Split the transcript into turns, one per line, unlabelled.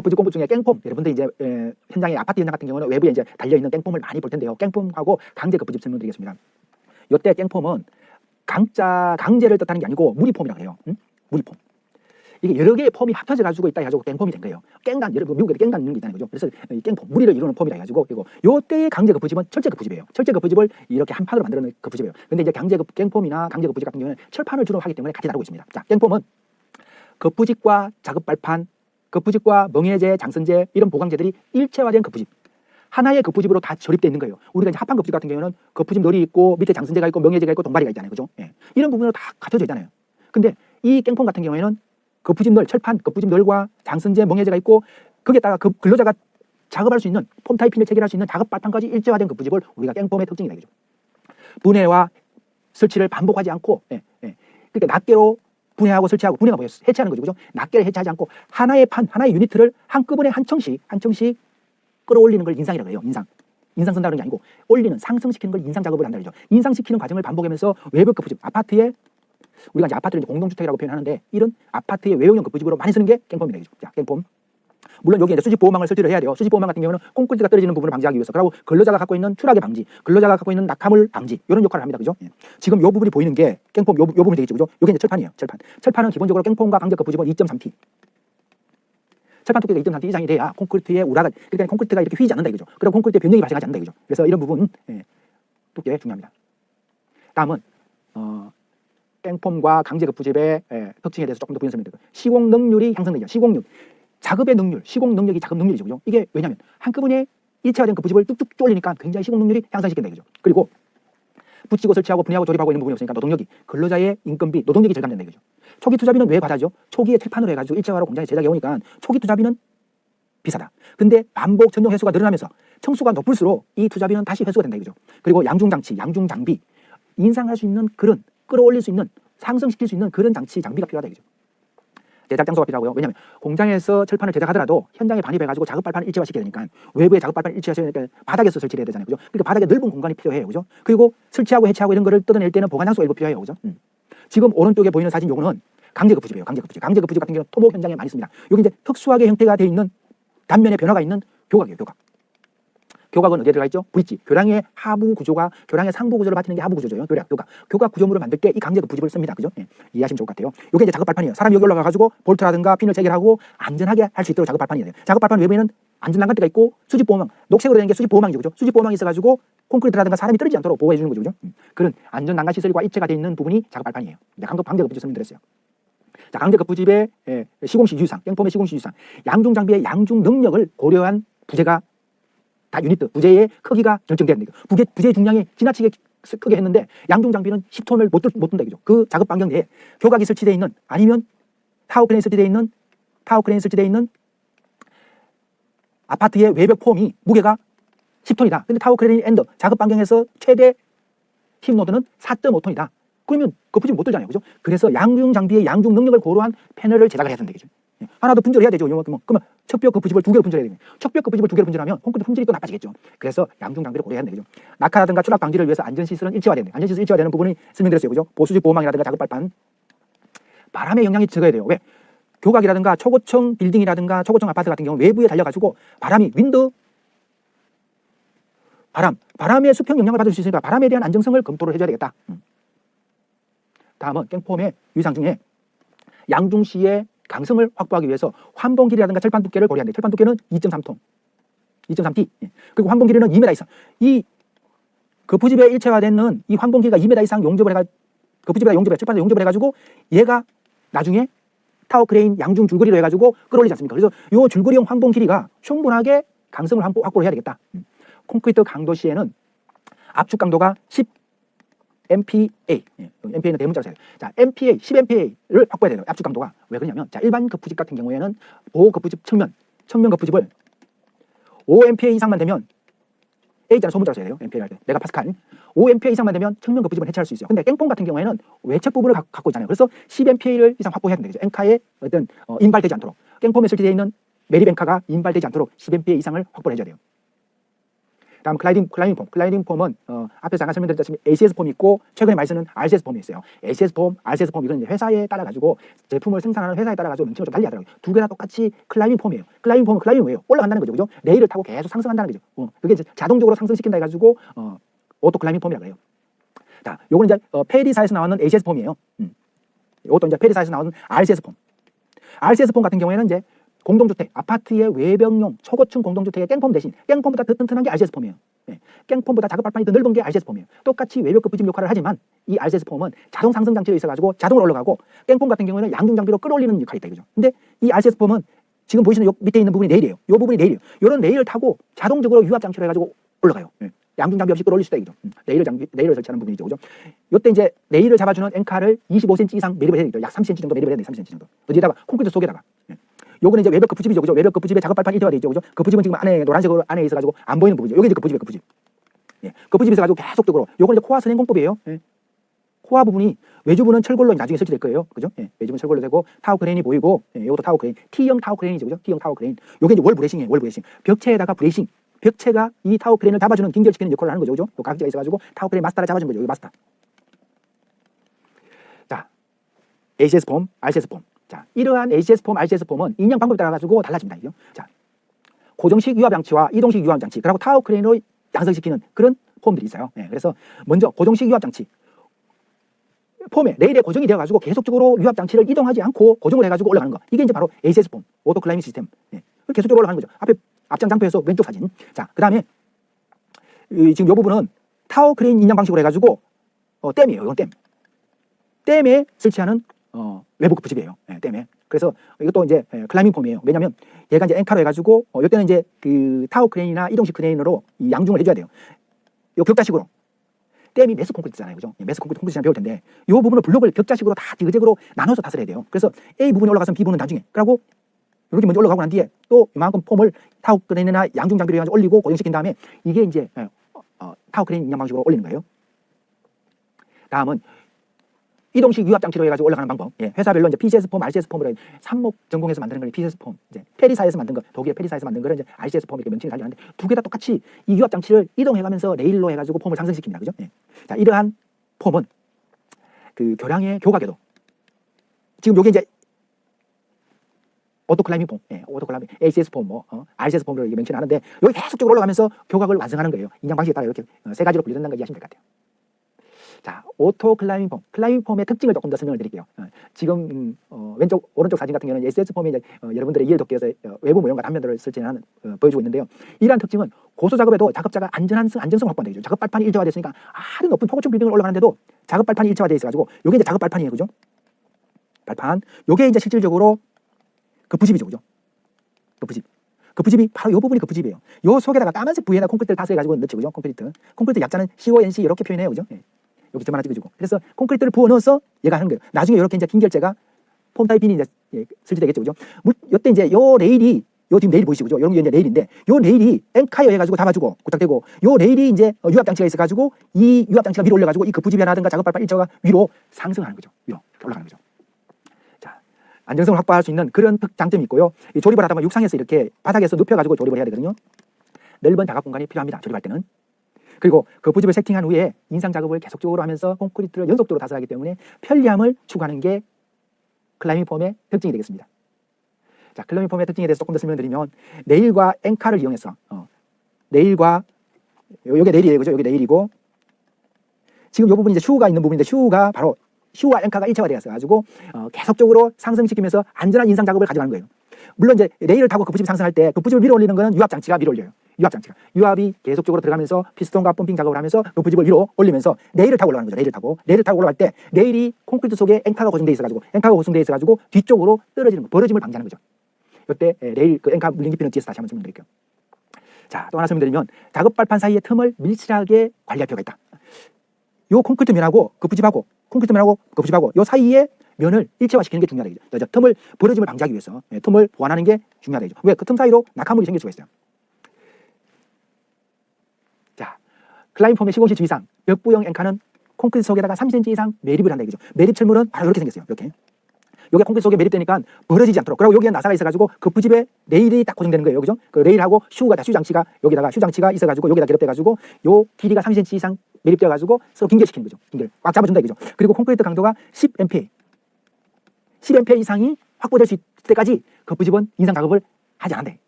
부집 공법 중에 깽폼, 여러분들 이제 현장에 아파트 현장 같은 경우는 외부에 이제 달려 있는 깽폼을 많이 볼 텐데요. 깽폼하고 강제 그 부집 설명드리겠습니다. 이때 깽폼은 강제를 뜻하는 게 아니고 무리폼이라고 해요. 무리폼. 이게 여러 개의 폼이 합쳐져 가지고 있다 해가지고 깽폼이 된 거예요. 깽단, 여러분 미국에도 깽단 있는 게 있잖아요, 그죠? 그래서 이 깽폼, 무리를 이루는 폼이라 해가지고, 그리고 요때의 강제 그 부집은 철제 그 부집이에요. 철제 그 부집을 이렇게 한 판으로 만들어낸 그 부집이에요. 근데 이제 강제 그 깽폼이나 강제 그 부집 같은 경우는 철판을 주로 하기 때문에 같이 다루고 있습니다. 자, 깽폼은 그 부집과 작업발판, 그 부집과 멍해제, 장선제 이런 보강제들이 일체화된 그 부집. 하나의 그 부집으로 다 조립되어 있는 거예요. 우리가 이제 합판 그 부집 같은 경우는 그 부집 널이 있고 밑에 장선제가 있고 멍해제가 있고 동바리가 있잖아요, 그죠? 예. 이런 부분으로 다 갖춰져 있잖아요. 근데 이 깽폼 같은 경우에는 그 부집널, 철판, 그 부집널과 장선제, 멍해제가 있고 거기에다가 그 근로자가 작업할 수 있는 폼 타이핑을 체결할 수 있는 작업 발판까지 일체화된 그 부집을 우리가 깽폼의 특징이다, 그죠? 분해와 설치를 반복하지 않고, 그러니까 낱개로 분해하고 설치하고, 분해가 뭐예요? 해체하는 거죠, 그죠? 낱개를 해체하지 않고 하나의 판, 하나의 유니트를 한꺼번에 한 층씩 끌어올리는 걸 인상이라고 해요. 인상 쓴다는 게 아니고 올리는, 상승시키는 걸 인상 작업을 한다는 거죠. 인상시키는 과정을 반복하면서 외부 그 부집, 아파트에 우리가 이제 아파트를 이제 공동주택이라고 표현하는데 이런 아파트의 외형형 그 부집으로 많이 쓰는 게 깽폼이다, 그죠? 자, 깽폼. 물론 여기 이제 수직 보호망을 설치를 해야 돼요. 수직 보호망 같은 경우는 콘크리트가 떨어지는 부분을 방지하기 위해서, 그리고 근로자가 갖고 있는 추락의 방지, 근로자가 갖고 있는 낙하물 방지 이런 역할을 합니다, 그죠? 예. 지금 요 부분이 보이는 게 깽폼 요 부분이 되겠죠, 그죠? 요게 이제 철판이에요, 철판. 철판은 기본적으로 깽폼과 강제 그 부집은 2.3T. 철판 두께가 2.3T 이상이 돼야 콘크리트의 우라가, 그러니까 콘크리트가 이렇게 휘지 않는다, 그죠? 그리고 콘크리트에 변형이 발생하지 않는다, 그죠? 그래서 이런 부분 두께 중요합니다. 다음은 깽폼과 강제 그 부집의 특징에 대해서 조금 더 부연 설명드릴게요. 시공 능률이 향상되죠. 시공률. 작업의 능률, 시공 능력이 작업 능률이죠, 그죠? 이게 왜냐하면 한꺼번에 일체화된 그 부집을 뚝뚝 쫄리니까 굉장히 시공 능률이 향상시킨다, 그죠? 그리고 붙이고 설치하고 분해하고 조립하고 있는 부분이 없으니까 노동력이, 근로자의 인건비, 노동력이 절감된다, 그죠? 초기 투자비는 왜 과다죠? 초기에 철판으로 해가지고 일체화로 공장에 제작해 오니까 초기 투자비는 비싸다. 근데 반복 전용 횟수가 늘어나면서 청수가 높을수록 이 투자비는 다시 회수가 된다, 그죠? 그리고 양중장치, 양중장비, 인상할 수 있는 그런, 끌어올릴 수 있는, 상승시킬 수 있는 그런 장비가 필요하다, 그죠? 제작 장소가 필요하고요. 왜냐하면 공장에서 철판을 제작하더라도 현장에 반입해가지고 작업 발판을 일체화시켜야 되니까, 외부에 작업 발판을 일체화시켜야 되니까 바닥에서 설치를 해야 되잖아요, 그죠? 그러니까 바닥에 넓은 공간이 필요해요, 그죠? 그리고 설치하고 해체하고 이런 거를 뜯어낼 때는 보관 장소가 일부 필요해요, 그죠? 지금 오른쪽에 보이는 사진 요거는 강제 그 부집이에요. 강제 그 부집. 강제 그 부집 같은 경우는 토목 현장에 많이 씁니다. 여기 이제 특수하게 형태가 되어 있는 단면에 변화가 있는 교각이에요, 교각. 교각은 어디에 들어가 있죠? 브릿지. 교량의 하부 구조가 교량의 상부 구조를 받치는 게 하부 구조죠. 교각 구조물을 만들 때 이 강제 그 부집을 씁니다, 그죠? 예, 이해하시면 좋을 것 같아요. 이게 이제 작업 발판이에요. 사람이 여기 올라가가지고 볼트라든가 핀을 체결하고 안전하게 할 수 있도록 작업 발판이 돼요. 작업 발판 외부에는 안전난간대가 있고 수직 보호망, 녹색으로 된 게 수직 보호망이죠, 그죠? 수직 보호망이 있어가지고 콘크리트라든가 사람이 떨어지지 않도록 보호해 주는 거죠, 그죠? 그런 안전 난간 시설과 입체가 되어 있는 부분이 작업 발판이에요. 강제 그 부집 설명드렸어요. 자, 강제 그 부집의 시공시 유상, 깽폼의 시공시 유상, 양중 장비의 양중 능력을 고려한 부재가 다 유니트, 부재의 크기가 결정되는 거예요. 부재의 중량이 지나치게 크게 했는데 양중 장비는 10톤을 못 든다, 그죠? 그 작업 반경 내에 교각이 설치되어 있는, 아니면 타워 크레인이 설치되어 있는 아파트의 외벽 폼이 무게가 10톤이다. 근데 타워 크레인 엔더 작업 반경에서 최대 힘 노드는 4.5톤이다. 그러면 그 부집 못 들잖아요, 그죠? 그래서 양중 장비의 양중 능력을 고려한 패널을 제작을 해야 된다, 그죠? 하나 더 분절해야 되죠. 그러면 척벽 그 부집을 2개로 분절해야 되겠네요. 척벽 그 부집을 2개로 분절하면 콘크리트 품질이 또 나빠지겠죠. 그래서 양중 장비를 고려해야 된다, 그죠? 낙하라든가 추락 방지를 위해서 안전시설은 일체화된다. 안전시설 일체화되는 부분이 설명드렸어요, 그죠? 보수직 보호망이라든가 작업 발판. 바람의 영향이 적어야 돼요. 왜? 교각이라든가 초고층 빌딩이라든가 초고층 아파트 같은 경우 외부에 달려가지고 바람이 바람의 수평 영향을 받을 수 있으니까 바람에 대한 안정성을 검토를 해줘야 되겠다. 다음은 깽폼의 유상 중에 양중시의 강성을 확보하기 위해서 환봉 길이라든가 철판 두께를 고려한다. 철판 두께는 2.3T. 그리고 환봉 길이는 2m 이상. 그 부집에 일체화되는 이 환봉 길이가 2m 이상 용접을 해가, 그 부집에다 철판에 용접을 해가지고 얘가 나중에 타워 크레인 양중 줄거리로 해가지고 끌어올리지 않습니까? 그래서 이 줄거리형 환봉 길이가 충분하게 강성을 확보를 해야 되겠다. 콘크리트 강도 시에는 압축 강도가 10 MPa, MPa는 대문자로 써야 돼요. 자, MPa, 10MPa를 확보해야 돼요. 압축 강도가. 왜 그러냐면, 자, 일반 급부집 같은 경우에는 보호 급부집 측면 급부집을 5MPa 이상만 되면, A 있잖아요, 소문자로 써야 돼요. MPA 할 때. 메가파스칼. 5MPa 이상만 되면 측면 급부집을 해체할 수 있어요. 근데 깽폼 같은 경우에는 외척 부분을 갖고 있잖아요. 그래서 10MPa를 이상 확보해야 된다. 앵카에 어떤 인발되지 않도록. 깽폼에 설치되어 있는 매립 앵카가 인발되지 않도록 10MPa 이상을 확보를 해줘야 돼요. 다음 클라이밍 폼. 클라이밍 폼은 앞에서 잠깐 설명드렸다시피 ACS 폼이 있고 최근에 많이 쓰는 RCS 폼이 있어요. ACS 폼, RCS 폼 이건 이제 회사에 따라 가지고 제품을 생산하는 회사에 따라 가지고 명칭을 좀 달리 하더라고요. 두 개 다 똑같이 클라이밍 폼이에요. 클라이밍 폼은 클라이밍 왜요? 올라간다는 거죠, 그죠? 레일을 타고 계속 상승한다는 거죠. 그게 이제 자동적으로 상승시킨다 해가지고 오토 클라이밍 폼이라고 해요. 자, 요거는 이제 페리사에서 나오는 ACS 폼이에요. 이것도 이제 페리사에서 나오는 RCS 폼. RCS 폼 같은 경우에는 이제 공동주택, 아파트의 외벽용 초고층 공동주택의 깽폼 대신 깽폼보다 더 튼튼한 게 RCS 폼이에요. 깽폼보다 작업 발판이 더 넓은 게 RCS 폼이에요. 똑같이 외벽 부집 역할을 하지만 이 RCS 폼은 자동 상승 장치가 있어가지고 자동으로 올라가고 깽폼 같은 경우에는 양중 장비로 끌어올리는 역할이 있다 이거죠. 근데 이 RCS 폼은 지금 보시는 요 밑에 있는 부분이 레일이에요. 요 부분이 레일이에요. 요런 레일을 타고 자동적으로 유압 장치를 해가지고 올라가요. 양중 장비 없이 끌어올릴 수 있다 이거죠. 레일을 설치하는 부분이죠, 그죠? 요때 이제 레일을 잡아주는 엔카를 25cm 이상 매립을 해야 되죠. 약 30cm 정도 매립을 해야 돼요. 30cm 정도. 어디에다가 콘크리트 속에다가. 요거는 이제 외벽 급부집이죠, 그죠? 외벽 급부집에 작업 발판이 일체화되어 있죠, 그죠? 급부집은 지금 안에 노란색으로 안에 있어가지고 안 보이는 부분이죠. 여기 이제 급부집이에요, 급부집. 급부집이 있어가지고 계속적으로 요건 이제 코어 선행공법이에요. 코어 부분이 외주부는 철골로 나중에 설치될 거예요, 그죠? 외주부는 철골로 되고 타워 크레인이 보이고, 요것도 타워 크레인, T형 타워 크레인이죠, 그죠? T형 타워 크레인. 요게 이제 월 브레이싱이에요, 월 브레이싱. 벽체에다가 브레이싱. 벽체가 이 타워 크레인을 잡아주는 긴결시키는 역할을 하는 거죠, 그죠? 요 각지가 있어가지고 타워 크레인 마스터를 잡아주는 거죠, 여기 마스터. 자, ACS 폼, RCS 폼. 자, 이러한 ACS 폼, RCS 폼은 인양 방법에 따라 가지고 달라집니다. 이죠? 자, 고정식 유압 장치와 이동식 유압 장치, 그리고 타워 크레인으로 양성시키는 그런 폼들이 있어요. 그래서 먼저 고정식 유압 장치. 폼에 레일에 고정이 되어 가지고 계속적으로 유압 장치를 이동하지 않고 고정을 해 가지고 올라가는 거. 이게 이제 바로 ACS 폼, 오토 클라이밍 시스템. 계속적으로 올라가는 거죠. 앞장 장표에서 왼쪽 사진. 자, 그다음에 지금 이 부분은 타워 크레인 인양 방식으로 해 가지고 댐이에요. 이건 댐. 댐에 설치하는 외부 부집이에요. 댐에. 그래서 이것도 이제 클라이밍 폼이에요. 왜냐면 얘가 이제 앵카로 해가지고 이때는 이제 그 타워 크레인이나 이동식 크레인으로 이 양중을 해줘야 돼요. 요 격자식으로 댐이 메스 콘크리트잖아요, 그죠? 메스 콘크리트 시장 배울 텐데 이 부분을 블록을 격자식으로 다 지그재그로 나눠서 다스려야 해야 돼요. 그래서 A 부분이 올라가서 B 부분은 나중에. 그리고 이렇게 먼저 올라가고 난 뒤에 또 이만큼 폼을 타워 크레인이나 양중 장비로 해가지고 올리고 고정시킨 다음에 이게 이제 타워 크레인 인양 방식으로 올리는 거예요. 다음은 이동식 유압 장치로 해가지고 올라가는 방법. 회사별로 이제 PCS 폼, RCS 폼으로 산목 전공에서 만드는 걸 PCS 폼, 이제 페리사에서 만든 거, 독일 페리사에서 만든 거를 이제 RCS 폼 이렇게 명칭이 달리는데 두 개 다 똑같이 이 유압 장치를 이동해가면서 레일로 해가지고 폼을 상승시킵니다, 그죠? 자, 이러한 폼은 그 교량의 교각에도 지금 요게 이제 오토클라이밍 폼, 오토클라이밍, ACS 폼, RCS 폼으로 이렇게 명칭을 하는데 여기 계속적으로 올라가면서 교각을 완성하는 거예요. 인양 방식에 따라 이렇게 세 가지로 분류된다는 걸 이해하시면 될 것 같아요. 자, 오토 클라이밍 폼. 클라이밍 폼의 특징을 조금 더 설명을 드릴게요. 지금 왼쪽 오른쪽 사진 같은 경우는 ACS 폼이 이제 여러분들의 이해를 돕기 위해서 외부 모형과 단면들을 설치하는 보여주고 있는데요. 이러한 특징은 고소 작업에도 작업자가 안전성을 확보한다 이죠. 작업 발판이 일체화됐으니까 아주 높은 토고층 빌딩을 올라가는데도 작업 발판이 일체화되어 있어가지고 요게 이제 작업 발판이에요, 그죠? 발판. 요게 이제 실질적으로 그 부집이죠, 그죠? 그 부집. 그 부집이 바로 요 부분이 그 부집이에요. 요 속에다가 까만색 부위에다 콘크리트를 다스해가지고 넣지, 그죠? 콘크리트 약자는 CONC 이렇게 표현해요, 그죠? 여기 점 하나 찍어주고. 그래서 콘크리트를 부어 넣어서 얘가 하는 거예요. 나중에 이렇게 이제 긴결재가 폼 타입핀이 이제 설치되겠죠, 그죠? 요때 이제 요 레일이 요 지금 레일 보이시죠, 그죠? 이런 게 이제 레일인데 요 레일이 앵카여 해가지고 잡아주고 구탁되고 요 레일이 이제 유압 장치가 있어가지고 이 유압 장치가 위로 올려가지고 이 급부집이 하나든가 작업 발판 일자가 위로 상승하는 거죠. 위로 올라가는 거죠. 자, 안정성을 확보할 수 있는 그런 장점이 있고요. 이 조립을 하다 보면 육상에서 이렇게 바닥에서 눕혀가지고 조립을 해야 되거든요. 넓은 작업 공간이 필요합니다. 조립할 때는. 그리고 그 부집을 세팅한 후에 인상 작업을 계속적으로 하면서 콘크리트를 연속적으로 다스하기 때문에 편리함을 추구하는 게 클라이밍 폼의 특징이 되겠습니다. 자, 클라이밍 폼의 특징에 대해서 조금 더 설명드리면 레일과 앵카를 이용해서 레일과 요게 레일이에요, 그죠? 요게 레일이고 지금 요 부분이 이제 슈가 있는 부분인데 슈가 바로 슈와 앵카가 일체화되어 가지고 계속적으로 상승시키면서 안전한 인상 작업을 가져가는 거예요. 물론 이제 레일을 타고 그 부집이 상승할 때 그 부집을 위로 올리는 거는 유압 장치가 위로 올려요. 유압 장치가. 유압이 계속적으로 들어가면서 피스톤과 펌핑 작업을 하면서 그 부집을 위로 올리면서 레일을 타고 올라가는 거죠. 레일을 타고 올라갈 때 레일이 콘크리트 속에 앵카가 고정돼 있어가지고 뒤쪽으로 떨어지는 거, 벌어짐을 방지하는 거죠. 이때 레일 그 앵카 물린 깊이는 뒤에서 다시 한번 설명드릴게요. 자, 또 하나 설명드리면 작업 발판 사이의 틈을 밀실하게 관리할 필요가 있다. 요 콘크리트 면하고 그 부집하고 요 사이에 면을 일체화시키는 게 중요하다. 틈을 벌어짐을 방지하기 위해서 틈을 보완하는 게 중요하다. 왜? 그 틈 사이로 낙하물이 생길 수가 있어요. 자, 클라이밍 폼의 시공시 주의사항. 벽부형 앵카는 콘크리트 속에다가 30cm 이상 매립을 한다 이거죠. 매립 철물은 바로 이렇게 생겼어요. 이렇게. 여기 콘크리트 속에 매립되니까 벌어지지 않도록. 그리고 여기에 나사가 있어가지고 거푸집에 레일이 딱 고정되는 거예요. 그죠? 그 레일하고 슈 장치가 여기다가 슈 장치가 있어가지고 여기다 결합돼가지고 요 길이가 30cm 이상 매립돼가지고 서로 긴결시키는 거죠. 긴결 꽉 잡아준다 이거죠. 그리고 콘크리트 강도가 10 MPa 이상이 확보될 수 있을 때까지 거푸집은 인상 작업을 하지 않는데.